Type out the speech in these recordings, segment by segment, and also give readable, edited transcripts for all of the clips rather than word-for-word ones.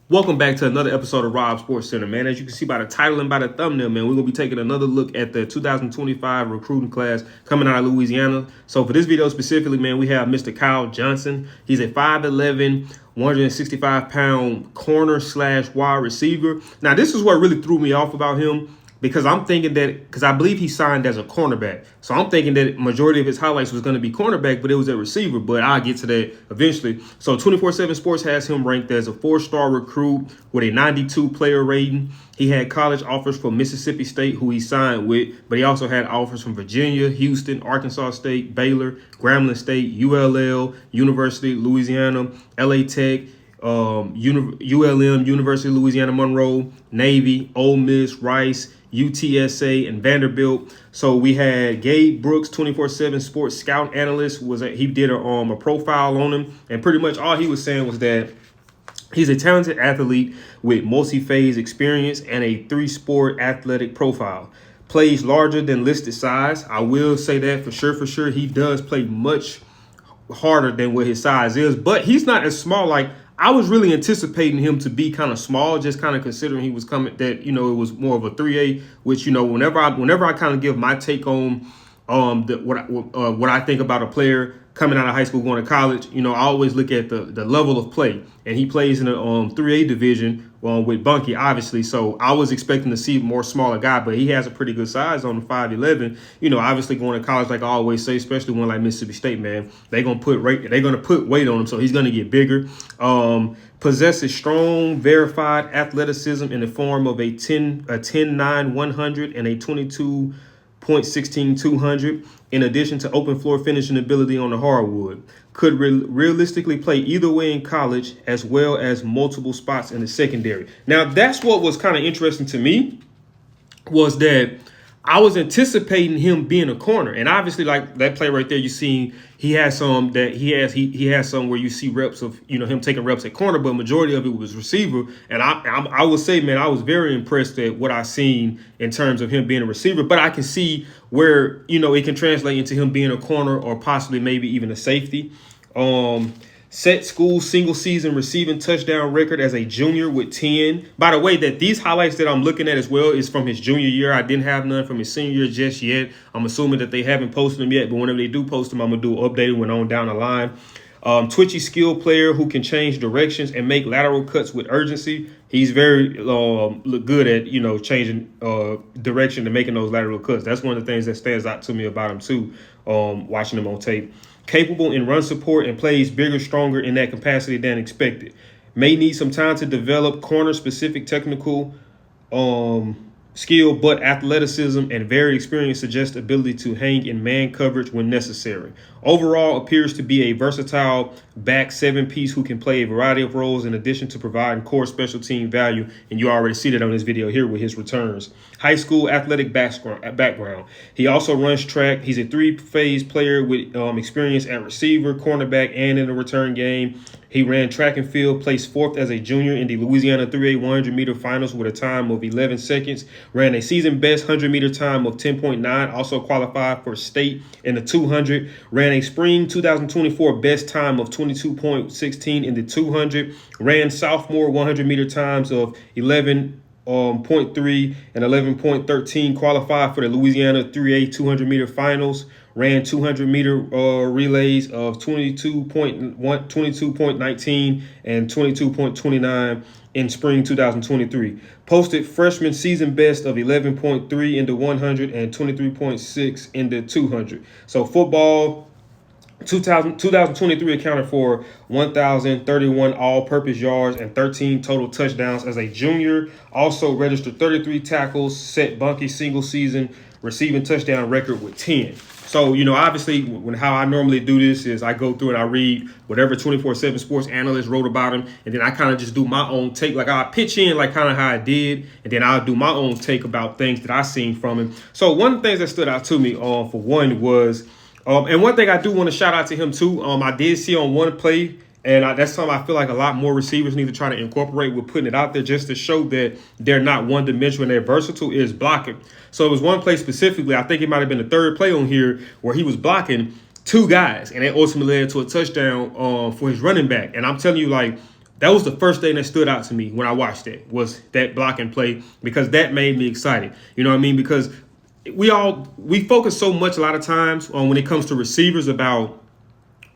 Welcome back to another episode of Rob Sports Center, man. As you can see by the title and by the thumbnail, man, we're going to be taking another look at the 2025 recruiting class coming out of Louisiana. So for this video specifically, man, we have Mr. Kyle Johnson. He's a 5'11", 165-pound corner / wide receiver. Now, this is what really threw me off about him, because I'm thinking that, because I believe he signed as a cornerback. So I'm thinking that majority of his highlights was going to be cornerback, but it was a receiver. But I'll get to that eventually. So 24/7 Sports has him ranked as a 4-star recruit with a 92 player rating. He had college offers from Mississippi State, who he signed with, but he also had offers from Virginia, Houston, Arkansas State, Baylor, Grambling State, ULL, University of Louisiana, LA Tech, ULM, University of Louisiana Monroe, Navy, Ole Miss, Rice, UTSA, and Vanderbilt. So we had Gabe Brooks, 24/7 Sports scout analyst. He did a profile on him, and pretty much all he was saying was that he's a talented athlete with multi-phase experience and a 3-sport athletic profile. Plays larger than listed size. I will say that for sure. He does play much harder than what his size is, but he's not as small. Like, I was really anticipating him to be kind of small, just kind of considering he was coming, that, it was more of a 3A, which, whenever I kind of give my take on what I think about a player coming out of high school going to college, I always look at the level of play, and he plays in a 3A division with Bunky, obviously. So I was expecting to see a more smaller guy, but he has a pretty good size on the 5'11". Obviously going to college, like I always say, especially one like Mississippi State, man, they're gonna put weight on him, so he's gonna get bigger. Possesses strong, verified athleticism in the form of a 10.9 100 and a 22.16 200, in addition to open floor finishing ability on the hardwood. Could realistically play either way in college, as well as multiple spots in the secondary. Now, that's what was kind of interesting to me, was that I was anticipating him being a corner, and obviously, like that play right there, you see he has some where you see reps of him taking reps at corner, but majority of it was receiver. And I would say, man, I was very impressed at what I seen in terms of him being a receiver. But I can see where it can translate into him being a corner, or possibly maybe even a safety. Set school single season receiving touchdown record as a junior with 10. By the way, that these highlights that I'm looking at as well is from his junior year. I didn't have none from his senior year just yet. I'm assuming that they haven't posted them yet, but whenever they do post them, I'm going to do an update when on down the line. Twitchy skill player who can change directions and make lateral cuts with urgency. He's very good at, changing direction and making those lateral cuts. That's one of the things that stands out to me about him too, watching him on tape. Capable in run support and plays bigger, stronger in that capacity than expected. May need some time to develop corner-specific technical skill, but athleticism and varied experience suggest ability to hang in man coverage when necessary. Overall, appears to be a versatile back 7-piece who can play a variety of roles in addition to providing core special team value, and you already see that on this video here with his returns. High school athletic background. He also runs track. He's a 3-phase player with experience at receiver, cornerback, and in the return game. He ran track and field, placed 4th as a junior in the Louisiana 3A 100-meter finals with a time of 11 seconds. Ran a season-best 100-meter time of 10.9. Also qualified for state in the 200. Ran a spring 2024 best time of 22.16 in the 200. Ran sophomore 100-meter times of 11.3 and 11.13. Qualified for the Louisiana 3A 200-meter finals. Ran 200-meter relays of 22.19 and 22.29 in spring 2023. Posted freshman season best of 11.3 in the 100 and 23.6 in the 200. So football 2023 accounted for 1,031 all-purpose yards and 13 total touchdowns as a junior. Also registered 33 tackles, set Bunky single season receiving touchdown record with 10. So, obviously, how I normally do this is I go through and I read whatever 24/7 Sports analyst wrote about him, and then I kind of just do my own take. Like, I pitch in like kind of how I did, and then I'll do my own take about things that I seen from him. So one of the things that stood out to me, for one, was, and one thing I do want to shout out to him too, I did see on one play, and that's something I feel like a lot more receivers need to try to incorporate with putting it out there, just to show that they're not one-dimensional and they're versatile, is blocking. So it was one play specifically, I think it might have been the 3rd play on here, where he was blocking 2 guys, and it ultimately led to a touchdown for his running back. And I'm telling you, like, That was the first thing that stood out to me when I watched it, was that block and play, because that made me excited. You know what I mean? Because we focus so much a lot of times on, when it comes to receivers, about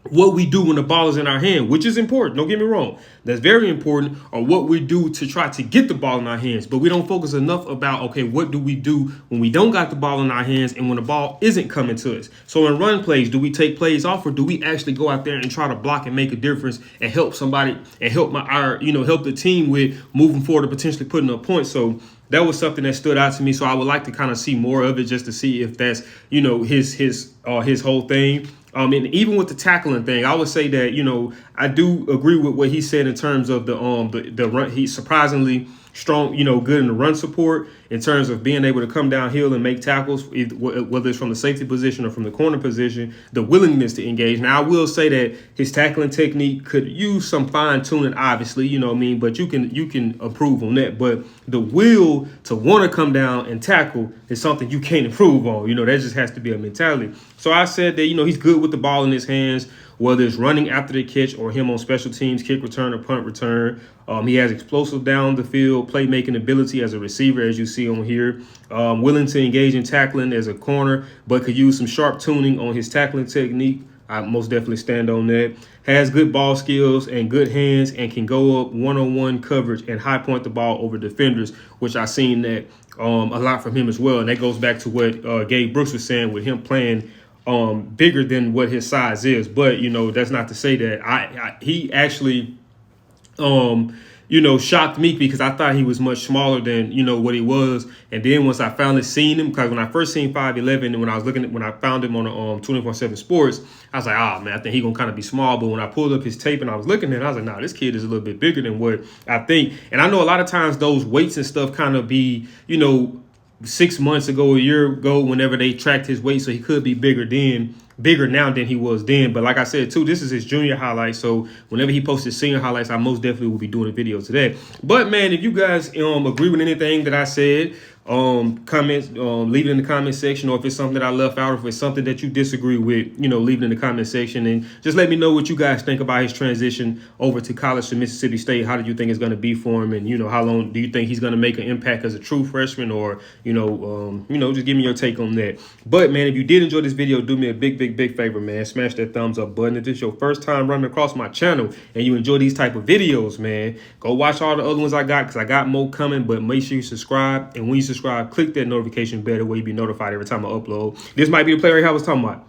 what we do when the ball is in our hand, which is important. Don't get me wrong. That's very important, or what we do to try to get the ball in our hands. But we don't focus enough about, okay, what do we do when we don't got the ball in our hands and when the ball isn't coming to us? So in run plays, do we take plays off, or do we actually go out there and try to block and make a difference and help somebody and help help the team with moving forward and potentially putting up points? So that was something that stood out to me. So I would like to kind of see more of it, just to see if that's, his whole thing. And even with the tackling thing, I would say that, I do agree with what he said in terms of the run. He's surprisingly strong, good in the run support, in terms of being able to come downhill and make tackles, whether it's from the safety position or from the corner position, the willingness to engage. Now, I will say that his tackling technique could use some fine tuning, obviously, but you can improve on that. But the will to want to come down and tackle is something you can't improve on. That just has to be a mentality. So I said that, he's good with the ball in his hands, whether it's running after the catch or him on special teams, kick return or punt return. He has explosive down the field playmaking ability as a receiver, as you see on here. Willing to engage in tackling as a corner, but could use some sharp tuning on his tackling technique. I most definitely stand on that. Has good ball skills and good hands, and can go up one-on-one coverage and high point the ball over defenders, which I've seen that a lot from him as well. And that goes back to what Gabe Brooks was saying, with him playing bigger than what his size is. But that's not to say that he actually shocked me, because I thought he was much smaller than what he was. And then once I finally seen him, because when I first seen 5'11", and when I found him on 24/7 Sports, I was like, man, I think he gonna kind of be small. But when I pulled up his tape and I was looking at it, I was like, nah, this kid is a little bit bigger than what I think. And I know a lot of times those weights and stuff kind of be 6 months ago, a year ago, whenever they tracked his weight, so he could be bigger now than he was then. But like I said too, this is his junior highlights, so whenever he posts his senior highlights, I most definitely will be doing a video today. But man, if you guys agree with anything that I said, comments, leave it in the comment section, or if it's something that I left out, or if it's something that you disagree with, leave it in the comment section, and just let me know what you guys think about his transition over to college to Mississippi State. How do you think it's going to be for him, and how long do you think he's going to make an impact as a true freshman, or just give me your take on that. But man, if you did enjoy this video, do me a big favor, man. Smash that thumbs up button. If this is your first time running across my channel and you enjoy these type of videos, man, go watch all the other ones I got, because I got more coming. But make sure you subscribe, and when you subscribe, click that notification bell, where you be notified every time I upload. This might be the player I was talking about.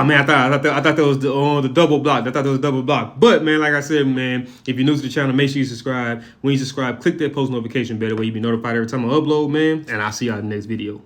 Man, I thought that was the double block. I thought that was double block. But man, like I said, man, if you're new to the channel, make sure you subscribe. When you subscribe, click that post notification bell, where you be notified every time I upload, man. And I'll see y'all in the next video.